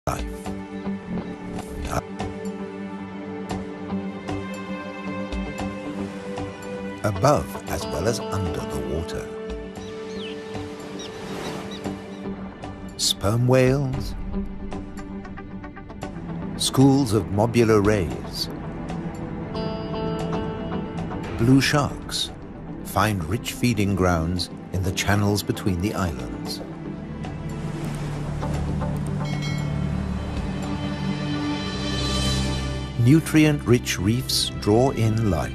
life. Above as well as under the water. Sperm whales, schools of mobular rays, blue sharks find rich feeding grounds in the channels between the islands. Nutrient-rich reefs draw in life.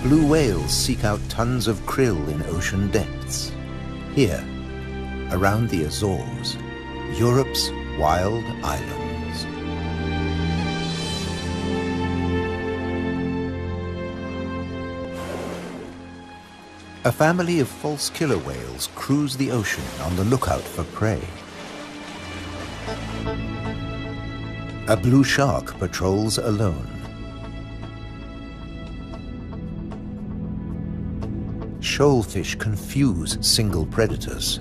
Blue whales seek out tons of krill in ocean depths. Here, around the Azores, Europe's wild islands. A family of false killer whales cruise the ocean on the lookout for prey. A blue shark patrols alone. Shoalfish confuse single predators.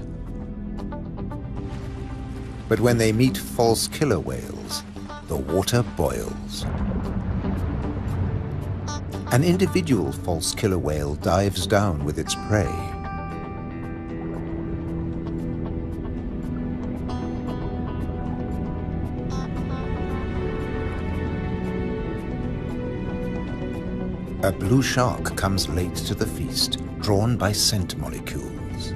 But when they meet false killer whales, the water boils. An individual false killer whale dives down with its prey. A blue shark comes late to the feast, drawn by scent molecules.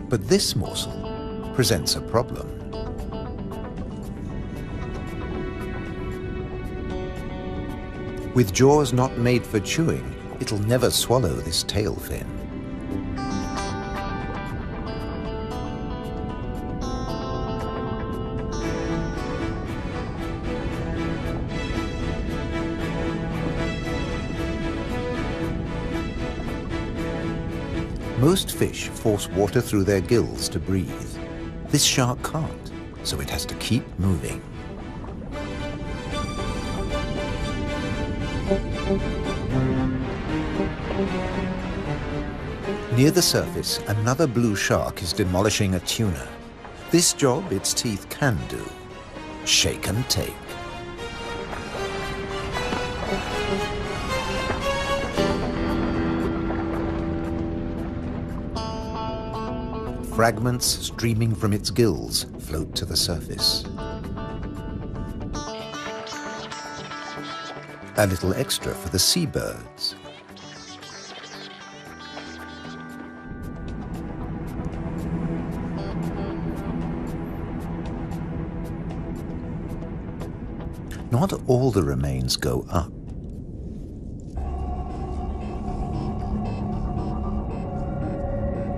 But this morsel presents a problem. With jaws not made for chewing, it'll never swallow this tail fin. Most fish force water through their gills to breathe. This shark can't, so it has to keep moving. Near the surface, another blue shark is demolishing a tuna. This job its teeth can do: shake and take. Fragments streaming from its gills float to the surface. A little extra for the seabirds. Not all the remains go up.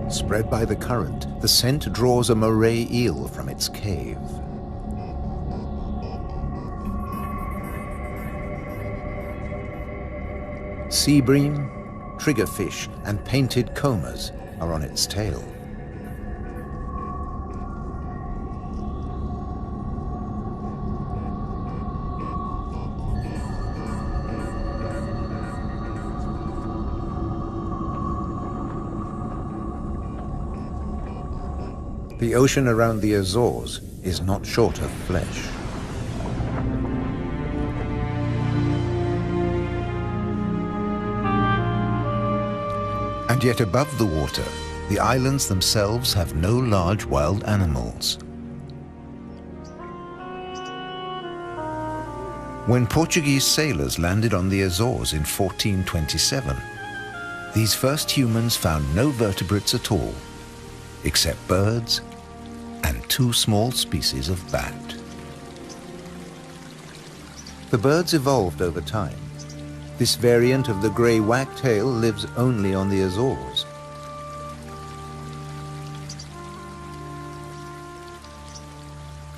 Spread by the current, the scent draws a moray eel from its cave. Sea bream, triggerfish, and painted combers are on its tail. The ocean around the Azores is not short of flesh. And yet above the water, the islands themselves have no large wild animals. When Portuguese sailors landed on the Azores in 1427, these first humans found no vertebrates at all, except birds and two small species of bat. The birds evolved over time. This variant of the grey wagtail lives only on the Azores.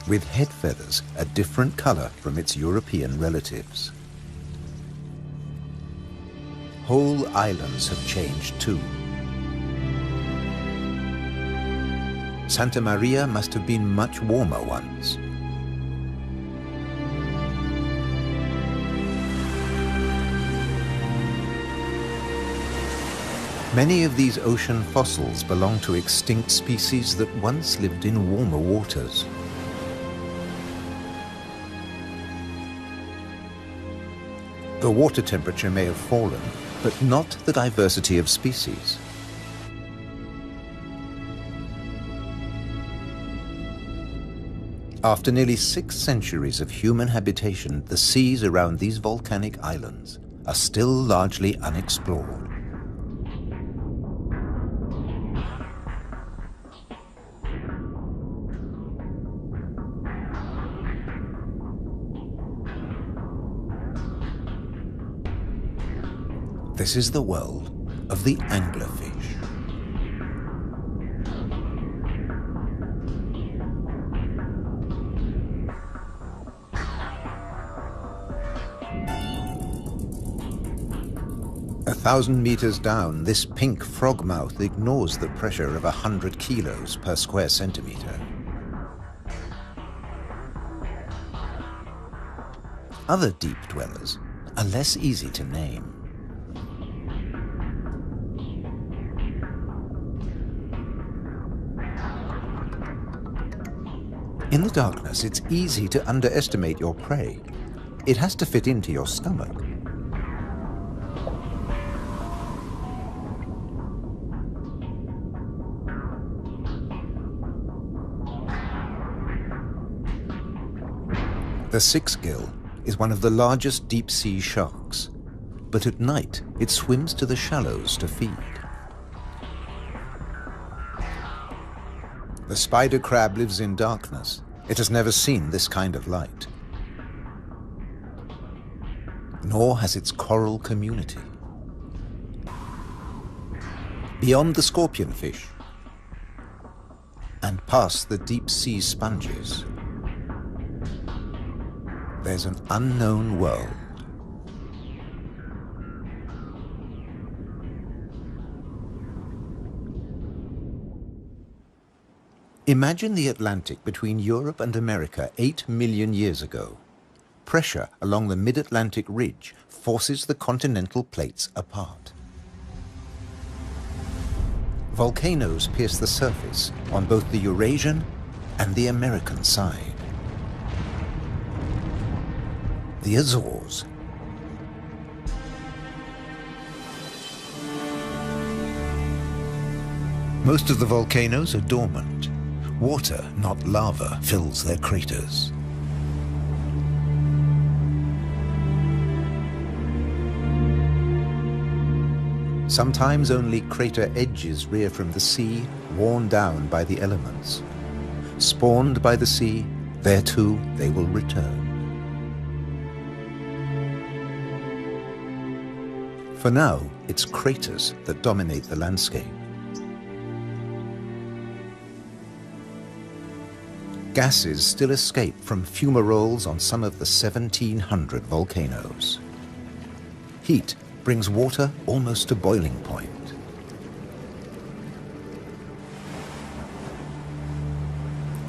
With head feathers a different color from its European relatives. Whole islands have changed too. Santa Maria must have been much warmer once. Many of these ocean fossils belong to extinct species that once lived in warmer waters. The water temperature may have fallen, but not the diversity of species. After nearly 6 centuries of human habitation, the seas around these volcanic islands are still largely unexplored. This is the world of the anglerfish. A 1,000 meters down, this pink frogmouth ignores the pressure of 100 kilos per square centimeter. Other deep dwellers are less easy to name. In the darkness, it's easy to underestimate your prey. It has to fit into your stomach. The six-gill is one of the largest deep-sea sharks, but at night it swims to the shallows to feed. The spider crab lives in darkness. It has never seen this kind of light. Nor has its coral community. Beyond the scorpionfish and past the deep-sea sponges, there's an unknown world. Imagine the Atlantic between Europe and America 8 million years ago. Pressure along the mid-Atlantic ridge forces the continental plates apart. Volcanoes pierce the surface on both the Eurasian and the American side. The Azores. Most of the volcanoes are dormant. Water, not lava, fills their craters. Sometimes only crater edges rear from the sea, worn down by the elements. Spawned by the sea, there too they will return. For now, it's craters that dominate the landscape. Gases still escape from fumaroles on some of the 1,700 volcanoes. Heat brings water almost to boiling point.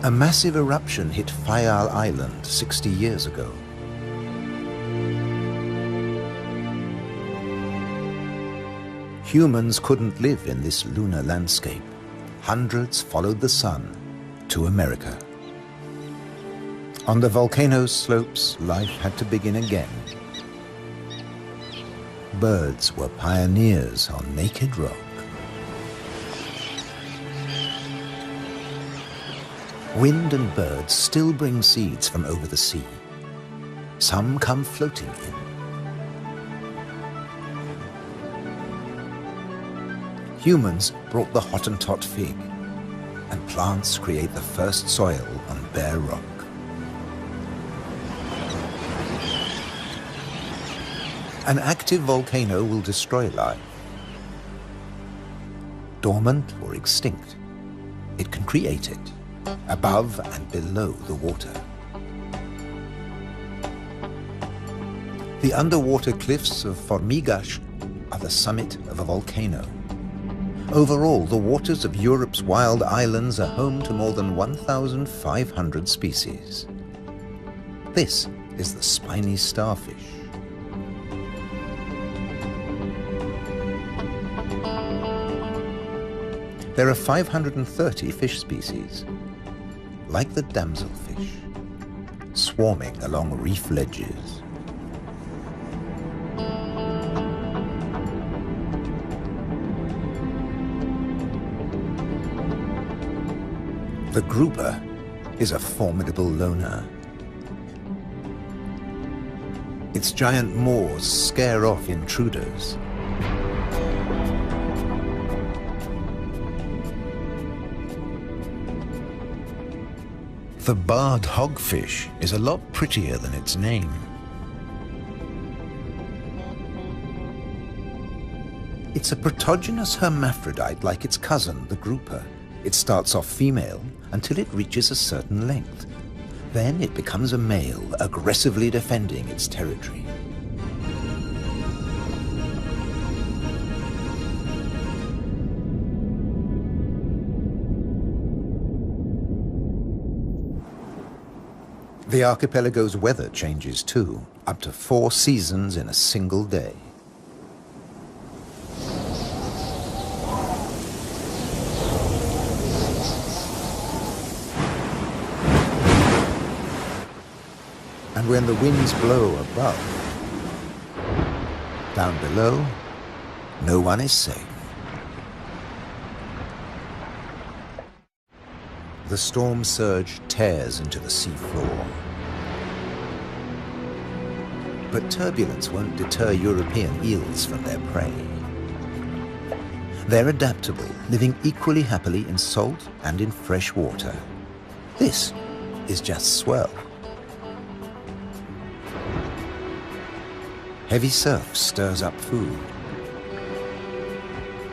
A massive eruption hit Fayal Island 60 years ago. Humans couldn't live in this lunar landscape. Hundreds followed the sun to America. On the volcano's slopes, life had to begin again. Birds were pioneers on naked rock. Wind and birds still bring seeds from over the sea. Some come floating in. Humans brought the Hottentot fig, and plants create the first soil on bare rock. An active volcano will destroy life. Dormant or extinct, it can create it, above and below the water. The underwater cliffs of Formigas are the summit of a volcano. Overall, the waters of Europe's wild islands are home to more than 1,500 species. This is the spiny starfish. There are 530 fish species, like the damselfish, swarming along reef ledges. The grouper is a formidable loner. Its giant maws scare off intruders. The barred hogfish is a lot prettier than its name. It's a protogynous hermaphrodite like its cousin, the grouper. It starts off female until it reaches a certain length. Then it becomes a male, aggressively defending its territory. The archipelago's weather changes too, up to 4 seasons in a single day. And when the winds blow above, down below, no one is safe. The storm surge tears into the seafloor. But turbulence won't deter European eels from their prey. They're adaptable, living equally happily in salt and in fresh water. This is just swell. Heavy surf stirs up food.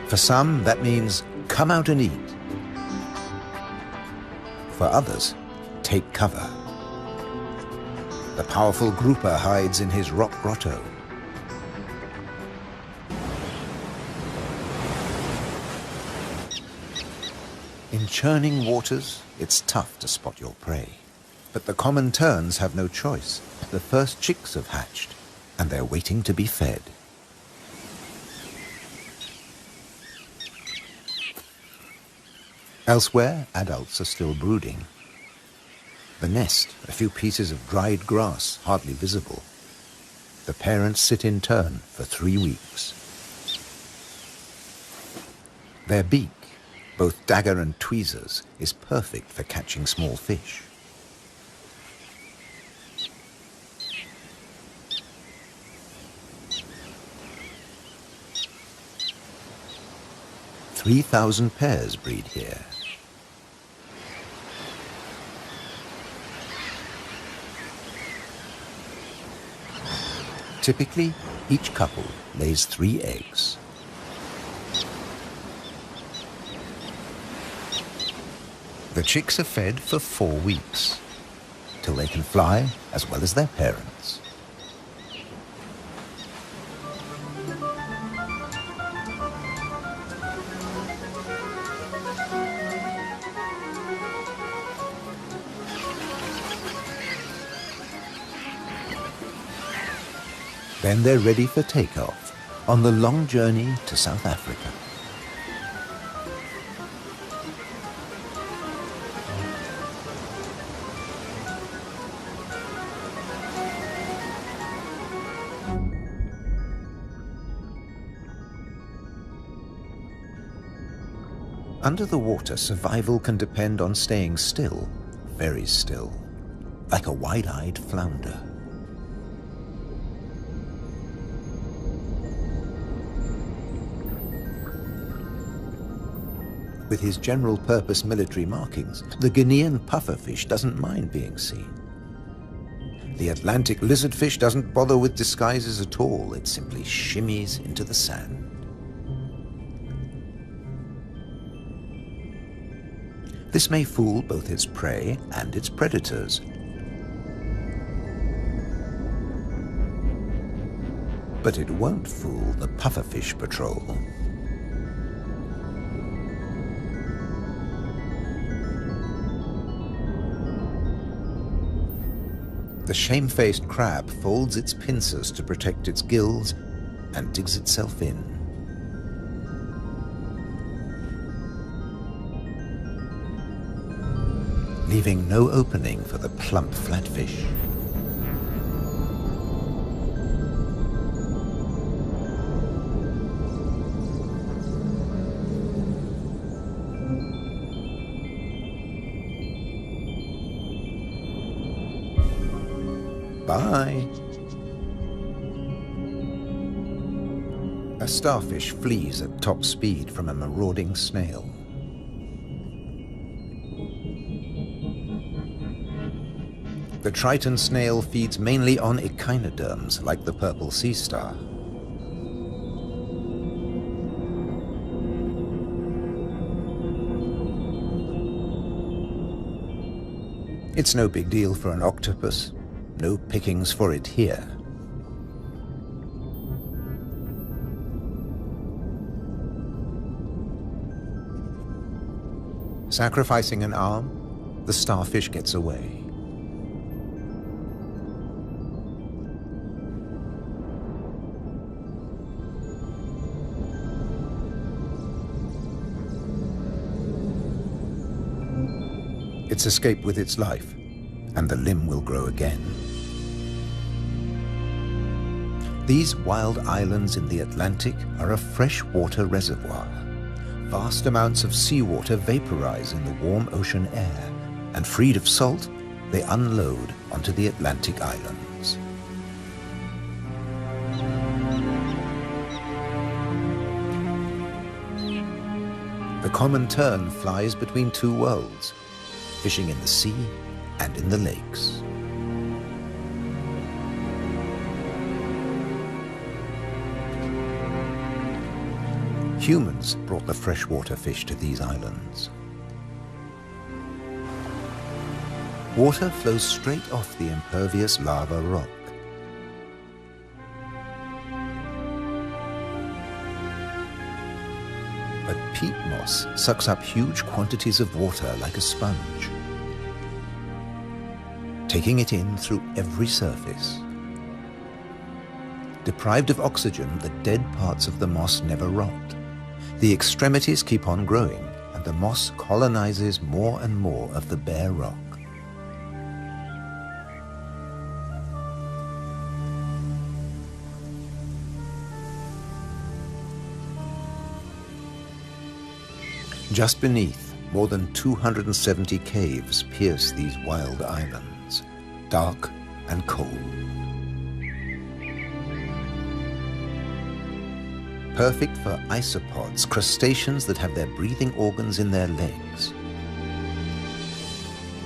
For some, that means come out and eat. For others, take cover. The powerful grouper hides in his rock grotto. In churning waters, it's tough to spot your prey. But the common terns have no choice. The first chicks have hatched, and they're waiting to be fed. Elsewhere, adults are still brooding. The nest, a few pieces of dried grass, hardly visible. The parents sit in turn for 3 weeks. Their beak, both dagger and tweezers, is perfect for catching small fish. "3,000 pairs breed here. Typically, each couple lays 3 eggs. The chicks are fed for 4 weeks, till they can fly as well as their parents. Then they're ready for takeoff on the long journey to South Africa. Under the water, survival can depend on staying still, very still, like a wide-eyed flounder. With his general-purpose military markings, the Guinean pufferfish doesn't mind being seen. The Atlantic lizardfish doesn't bother with disguises at all. It simply shimmies into the sand. This may fool both its prey and its predators. But it won't fool the pufferfish patrol. The shamefaced crab folds its pincers to protect its gills and digs itself in. leaving no opening for the plump flatfish. Bye. A starfish flees at top speed from a marauding snail. The Triton snail feeds mainly on echinoderms like the purple sea star. It's no big deal for an octopus. No pickings for it here. Sacrificing an arm, the starfish gets away. It's escaped with its life, and the limb will grow again. These wild islands in the Atlantic are a freshwater reservoir. Vast amounts of seawater vaporize in the warm ocean air, and freed of salt, they unload onto the Atlantic islands. The common tern flies between two worlds, fishing in the sea and in the lakes. Humans brought the freshwater fish to these islands. Water flows straight off the impervious lava rock. But peat moss sucks up huge quantities of water like a sponge, taking it in through every surface. Deprived of oxygen, the dead parts of the moss never rot. The extremities keep on growing, and the moss colonizes more and more of the bare rock. Just beneath, more than 270 caves pierce these wild islands, dark and cold. Perfect for isopods, crustaceans that have their breathing organs in their legs.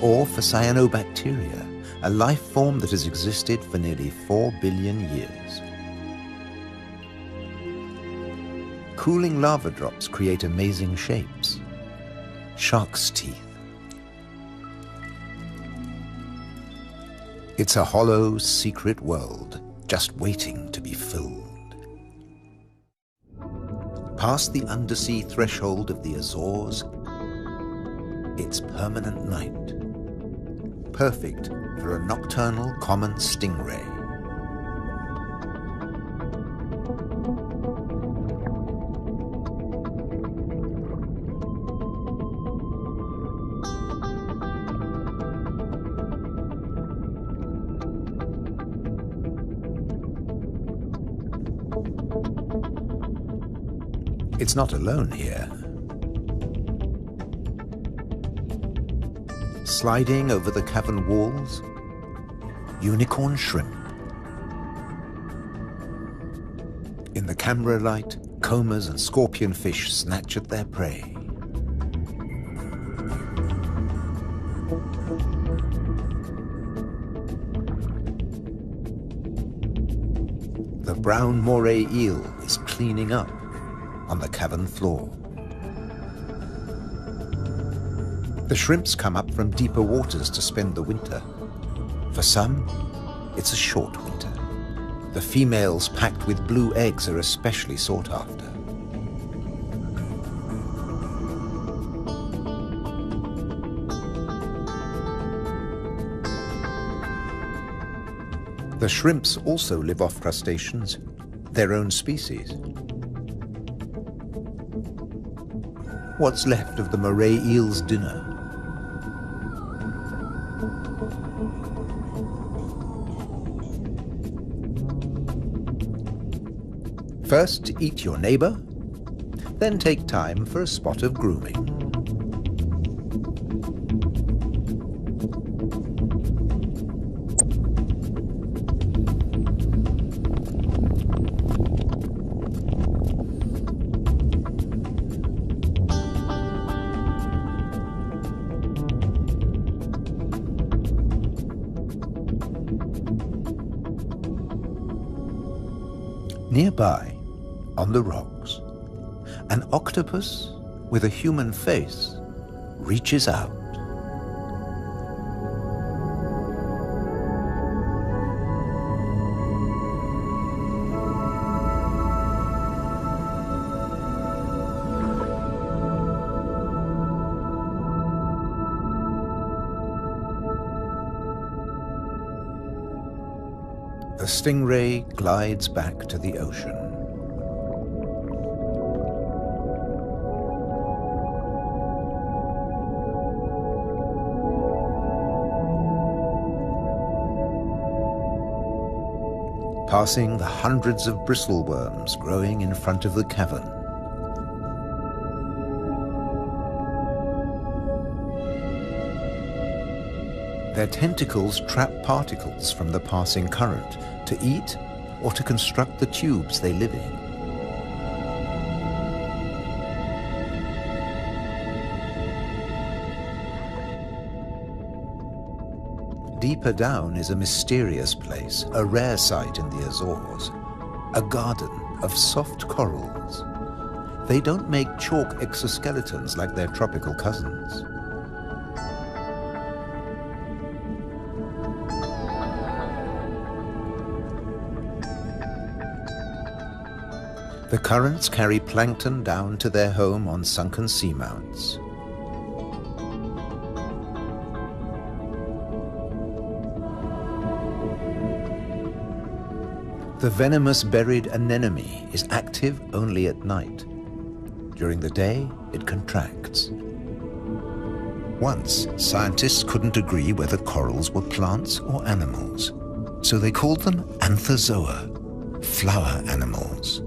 Or for cyanobacteria, a life form that has existed for nearly 4 billion years. Cooling lava drops create amazing shapes. Shark's teeth. It's a hollow, secret world, just waiting to be filled. Past the undersea threshold of the Azores, it's permanent night. Perfect for a nocturnal common stingray. It's not alone here. Sliding over the cavern walls, unicorn shrimp. In the camera light, combers and scorpionfish snatch at their prey. The brown moray eel is cleaning up on the cavern floor. The shrimps come up from deeper waters to spend the winter. For some, it's a short winter. The females packed with blue eggs are especially sought after. The shrimps also live off crustaceans, their own species. What's left of the moray eel's dinner? First, eat your neighbor, then take time for a spot of grooming. Nearby, on the rocks, an octopus with a human face reaches out. The stingray glides back to the ocean. Passing the hundreds of bristleworms growing in front of the cavern. Their tentacles trap particles from the passing current to eat or to construct the tubes they live in. Deeper down is a mysterious place, a rare sight in the Azores, a garden of soft corals. They don't make chalk exoskeletons like their tropical cousins. The currents carry plankton down to their home on sunken seamounts. The venomous buried anemone is active only at night. During the day, it contracts. Once, scientists couldn't agree whether corals were plants or animals, so they called them anthozoa, flower animals.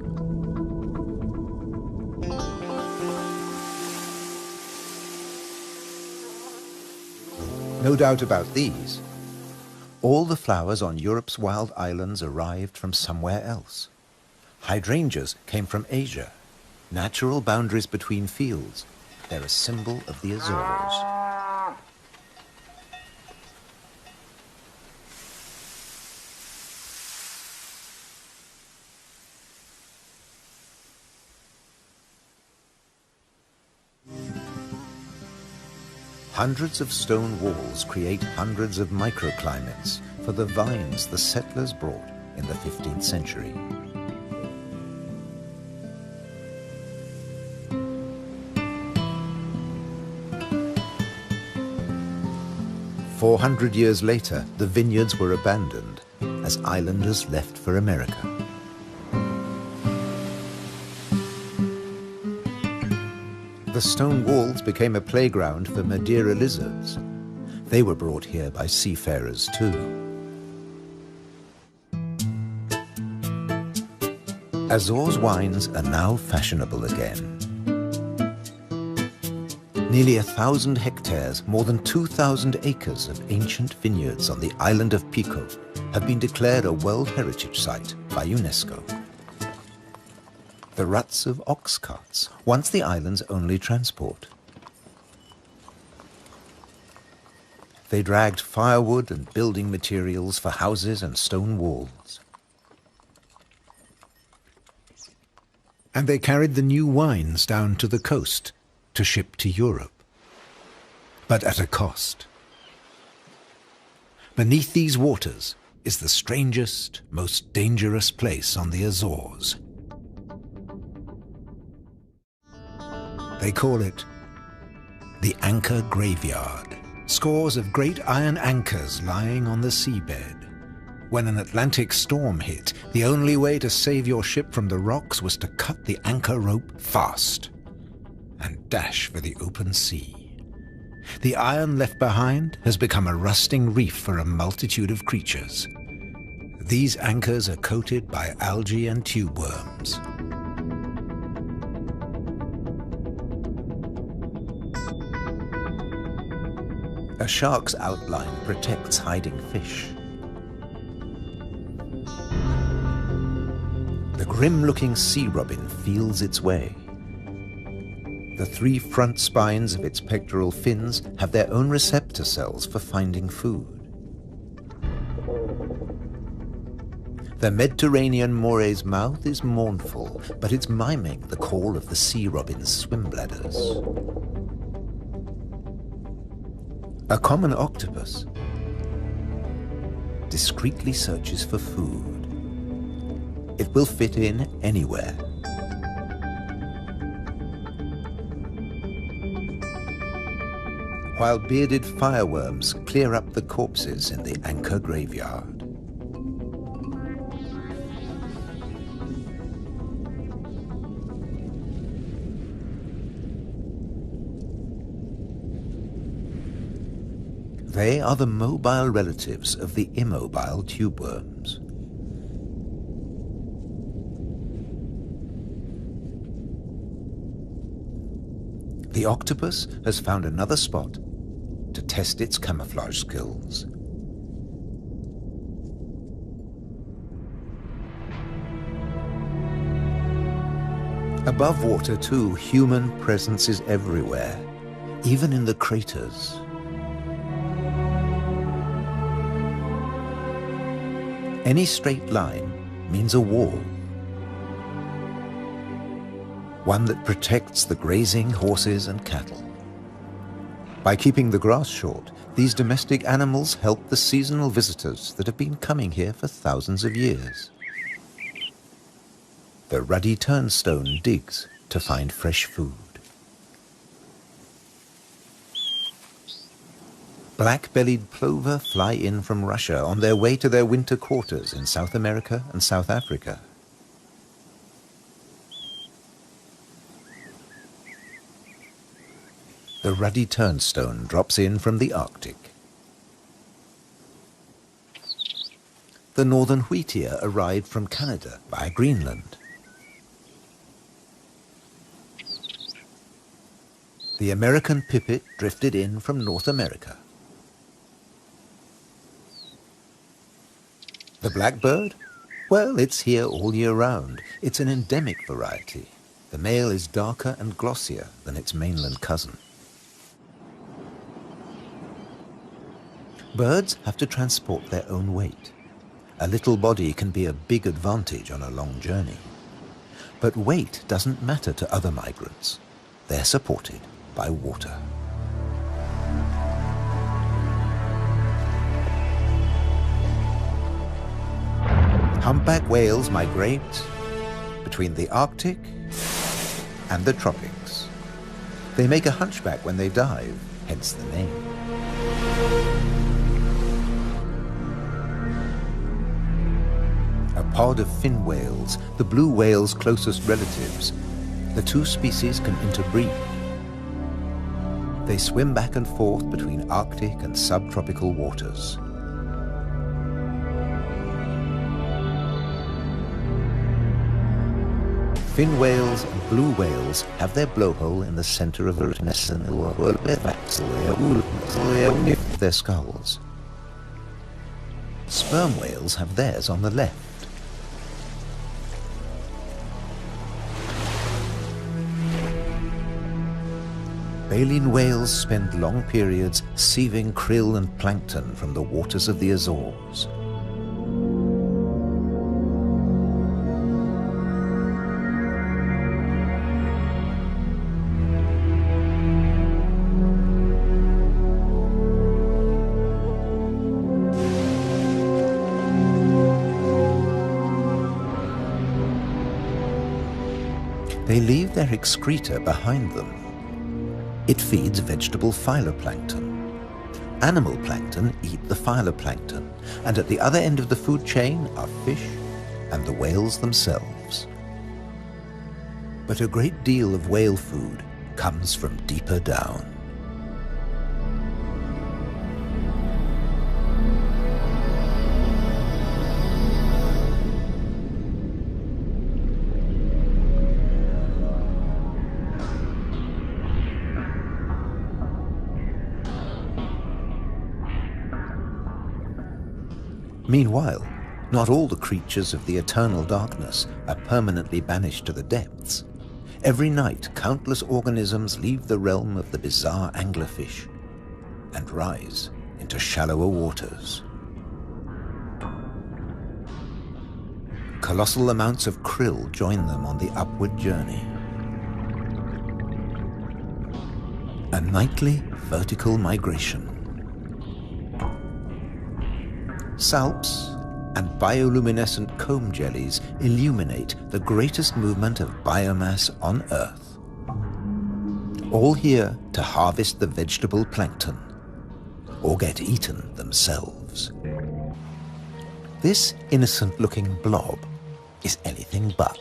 No doubt about these. All the flowers on Europe's wild islands arrived from somewhere else. Hydrangeas came from Asia. Natural boundaries between fields. They're a symbol of the Azores. Hundreds of stone walls create hundreds of microclimates for the vines the settlers brought in the 15th century. "400 years later, the vineyards were abandoned as islanders left for America. The stone walls became a playground for Madeira lizards. They were brought here by seafarers too. Azores wines are now fashionable again. Nearly 1,000 hectares, more than 2,000 acres of ancient vineyards on the island of Pico have been declared a World Heritage Site by UNESCO. The ruts of ox carts, once the island's only transport. They dragged firewood and building materials for houses and stone walls. And they carried the new wines down to the coast to ship to Europe. But at a cost. Beneath these waters is the strangest, most dangerous place on the Azores. They call it the Anchor Graveyard. Scores of great iron anchors lying on the seabed. When an Atlantic storm hit, the only way to save your ship from the rocks was to cut the anchor rope fast and dash for the open sea. The iron left behind has become a rusting reef for a multitude of creatures. These anchors are coated by algae and tube worms. A shark's outline protects hiding fish. The grim-looking sea robin feels its way. The 3 front spines of its pectoral fins have their own receptor cells for finding food. The Mediterranean moray's mouth is mournful, but it's miming the call of the sea robin's swim bladders. A common octopus discreetly searches for food. It will fit in anywhere. While bearded fireworms clear up the corpses in the anchor graveyard. They are the mobile relatives of the immobile tube worms. The octopus has found another spot to test its camouflage skills. Above water, too, human presence is everywhere, even in the craters. Any straight line means a wall, one that protects the grazing horses and cattle. By keeping the grass short, these domestic animals help the seasonal visitors that have been coming here for thousands of years. The ruddy turnstone digs to find fresh food. Black-bellied plover fly in from Russia on their way to their winter quarters in South America and South Africa. The ruddy turnstone drops in from the Arctic. The northern wheatear arrived from Canada via Greenland. The American pipit drifted in from North America. The blackbird? Well, it's here all year round. It's an endemic variety. The male is darker and glossier than its mainland cousin. Birds have to transport their own weight. A little body can be a big advantage on a long journey. But weight doesn't matter to other migrants. They're supported by water. Humpback whales migrate between the Arctic and the tropics. They make a hunchback when they dive, hence the name. A pod of fin whales, the blue whale's closest relatives, the 2 species can interbreed. They swim back and forth between Arctic and subtropical waters. Fin whales and blue whales have their blowhole in the center of their skulls. Sperm whales have theirs on the left. Baleen whales spend long periods sieving krill and plankton from the waters of the Azores. They leave their excreta behind them. It feeds vegetable phytoplankton. Animal plankton eat the phytoplankton, and at the other end of the food chain are fish and the whales themselves. But a great deal of whale food comes from deeper down. Meanwhile, not all the creatures of the eternal darkness are permanently banished to the depths. Every night, countless organisms leave the realm of the bizarre anglerfish and rise into shallower waters. Colossal amounts of krill join them on the upward journey. A nightly vertical migration. Salps and bioluminescent comb jellies illuminate the greatest movement of biomass on Earth. All here to harvest the vegetable plankton or get eaten themselves. This innocent-looking blob is anything but.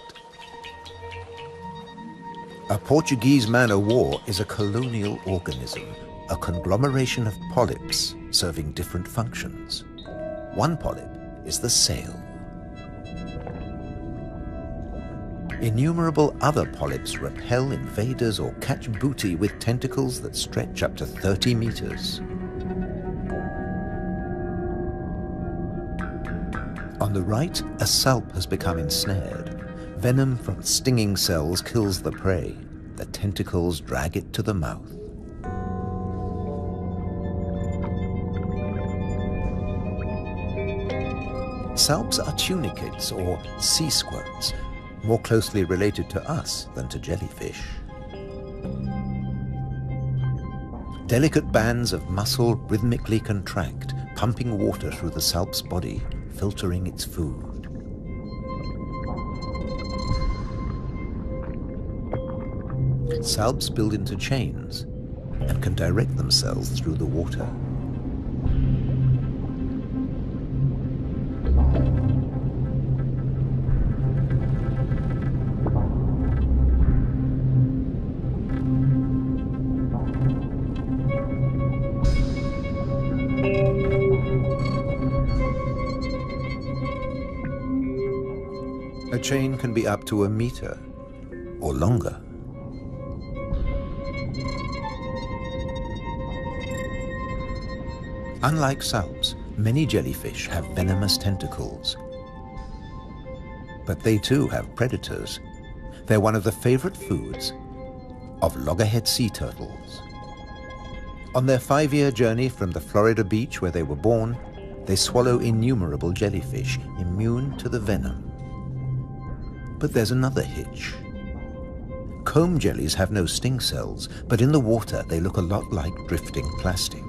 A Portuguese man-o'-war is a colonial organism, a conglomeration of polyps serving different functions. One polyp is the sail. Innumerable other polyps repel invaders or catch booty with tentacles that stretch up to 30 meters. On the right, a salp has become ensnared. Venom from stinging cells kills the prey. The tentacles drag it to the mouth. Salps are tunicates or sea squirts, more closely related to us than to jellyfish. Delicate bands of muscle rhythmically contract, pumping water through the salp's body, filtering its food. Salps build into chains and can direct themselves through the water. A chain can be up to a meter or longer. Unlike salps, many jellyfish have venomous tentacles. But they too have predators. They're one of the favorite foods of loggerhead sea turtles. On their 5-year journey from the Florida beach where they were born, they swallow innumerable jellyfish immune to the venom. But there's another hitch. Comb jellies have no sting cells, but in the water they look a lot like drifting plastic.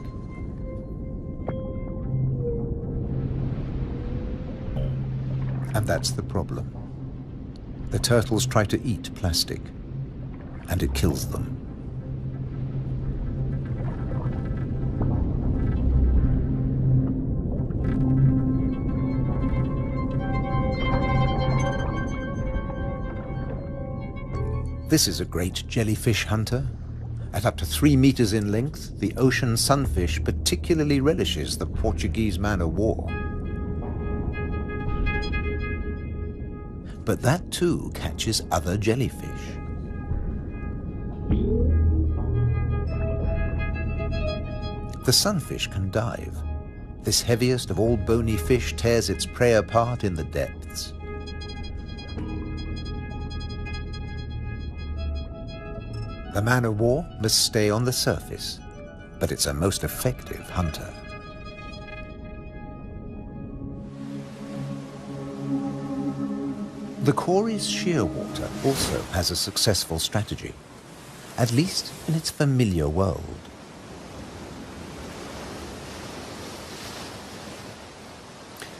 And that's the problem. The turtles try to eat plastic, and it kills them. This is a great jellyfish hunter. At up to 3 meters in length, the ocean sunfish particularly relishes the Portuguese man-o'-war. But that too catches other jellyfish. The sunfish can dive. This heaviest of all bony fish tears its prey apart in the depths. The man-o'-war must stay on the surface, but it's a most effective hunter. The Cory's shearwater also has a successful strategy, at least in its familiar world.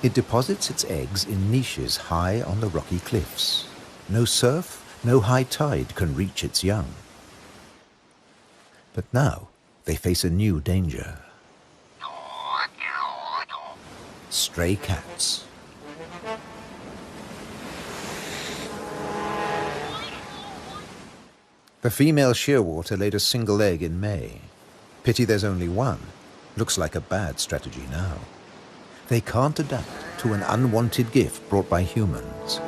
It deposits its eggs in niches high on the rocky cliffs. No surf, no high tide can reach its young. But now they face a new danger. Stray cats. The female shearwater laid a single egg in May. Pity there's only one. Looks like a bad strategy now. They can't adapt to an unwanted gift brought by humans.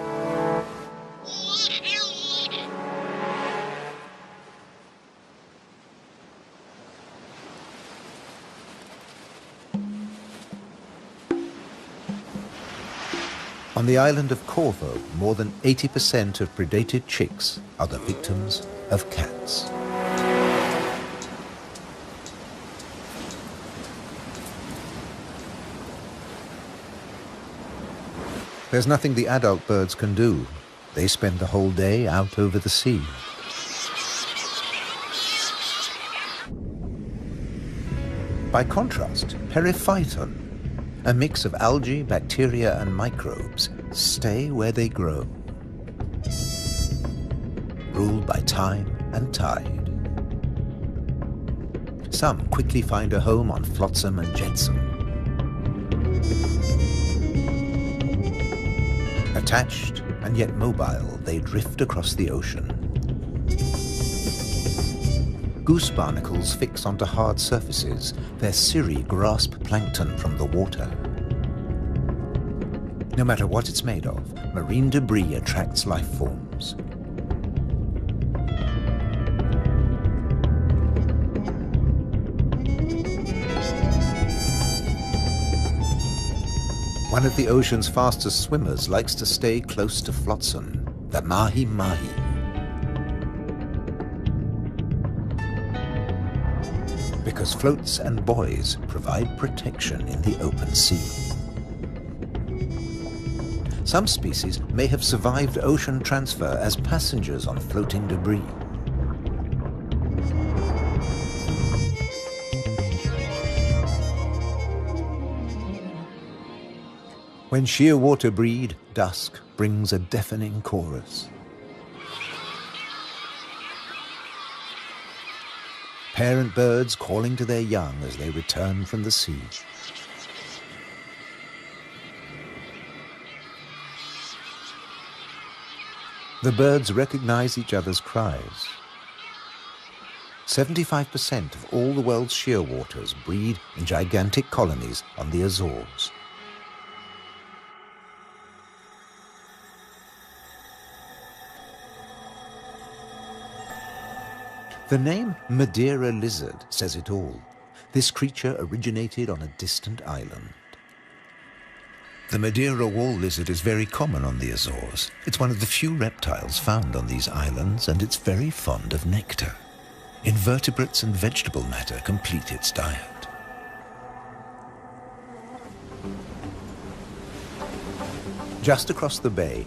On the island of Corvo, more than 80% of predated chicks are the victims of cats. There's nothing the adult birds can do. They spend the whole day out over the sea. By contrast, periphyton, a mix of algae, bacteria and microbes, stay where they grow, ruled by time and tide. Some quickly find a home on flotsam and jetsam. Attached and yet mobile, they drift across the ocean. Goose barnacles fix onto hard surfaces. Their cirri grasp plankton from the water. No matter what it's made of, marine debris attracts life forms. One of the ocean's fastest swimmers likes to stay close to flotsam, the mahi-mahi. Because floats and buoys provide protection in the open sea. Some species may have survived ocean transfer as passengers on floating debris. When shearwater breed, dusk brings a deafening chorus. Parent birds calling to their young as they return from the sea. The birds recognize each other's cries. 75% of all the world's shearwaters breed in gigantic colonies on the Azores. The name Madeira lizard says it all. This creature originated on a distant island. The Madeira wall lizard is very common on the Azores. It's one of the few reptiles found on these islands, and it's very fond of nectar. Invertebrates and vegetable matter complete its diet. Just across the bay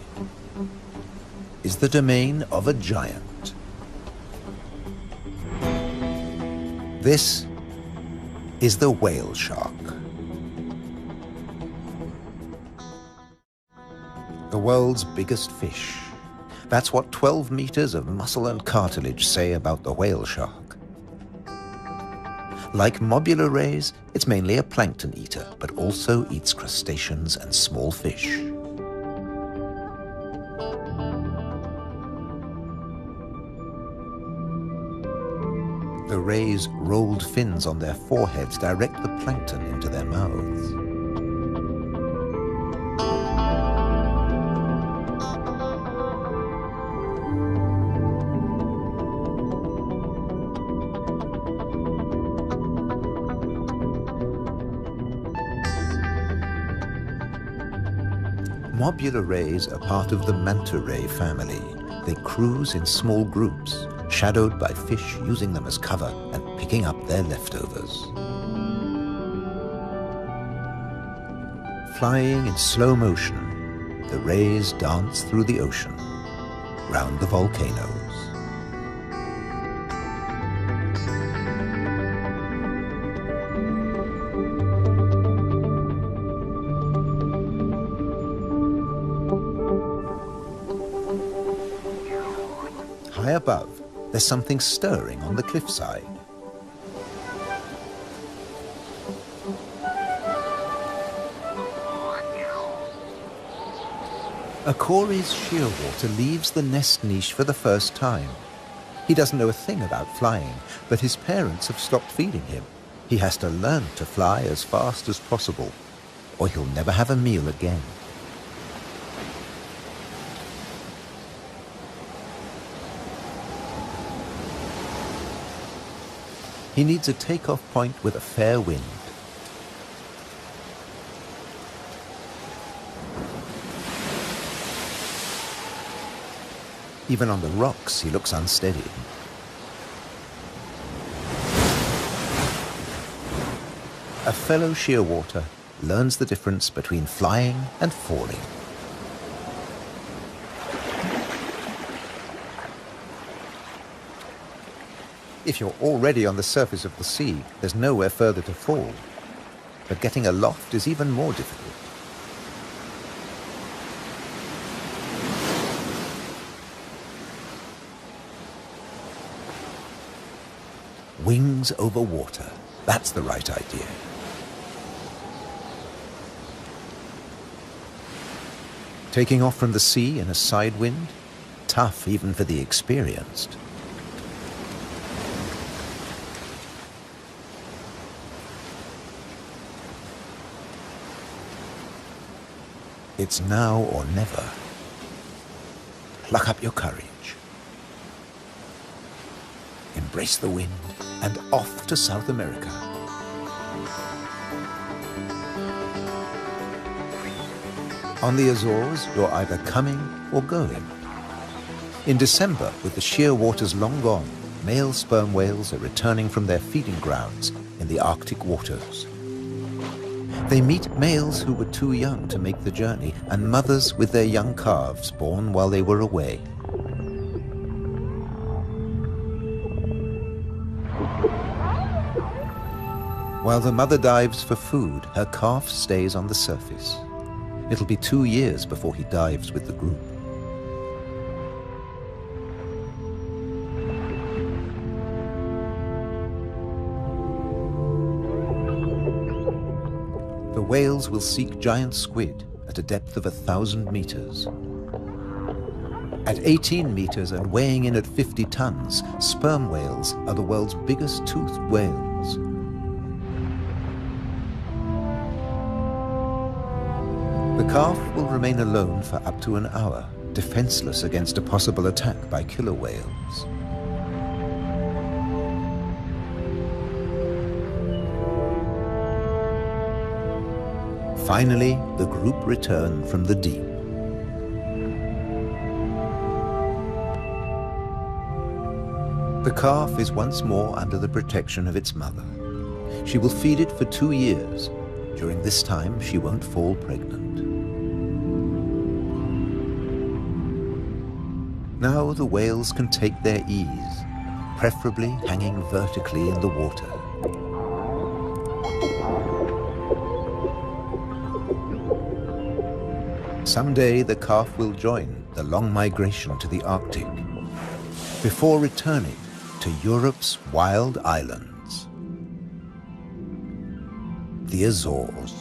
is the domain of a giant. This is the whale shark. The world's biggest fish. That's what 12 meters of muscle and cartilage say about the whale shark. Like mobula rays, it's mainly a plankton eater, but also eats crustaceans and small fish. The rays' rolled fins on their foreheads direct the plankton into their mouths. Mobula rays are part of the manta ray family. They cruise in small groups, shadowed by fish using them as cover and picking up their leftovers. Flying in slow motion, the rays dance through the ocean, round the volcanoes. High above, there's something stirring on the cliffside. A Cory's shearwater leaves the nest niche for the first time. He doesn't know a thing about flying, but his parents have stopped feeding him. He has to learn to fly as fast as possible, or he'll never have a meal again. He needs a takeoff point with a fair wind. Even on the rocks, he looks unsteady. A fellow shearwater learns the difference between flying and falling. If you're already on the surface of the sea, there's nowhere further to fall. But getting aloft is even more difficult. Wings over water. That's the right idea. Taking off from the sea in a side wind? Tough even for the experienced. It's now or never. Pluck up your courage. Embrace the wind and off to South America. On the Azores, you're either coming or going. In December, with the sheer waters long gone, male sperm whales are returning from their feeding grounds in the Arctic waters. They meet males who were too young to make the journey and mothers with their young calves born while they were away. While the mother dives for food, her calf stays on the surface. It'll be 2 years before he dives with the group. The whales will seek giant squid at a depth of 1,000 meters. At 18 meters and weighing in at 50 tons, sperm whales are the world's biggest toothed whales. The calf will remain alone for up to an hour, defenseless against a possible attack by killer whales. Finally, the group return from the deep. The calf is once more under the protection of its mother. She will feed it for 2 years. During this time, she won't fall pregnant. Now the whales can take their ease, preferably hanging vertically in the water. Someday the calf will join the long migration to the Arctic, before returning to Europe's wild islands, the Azores.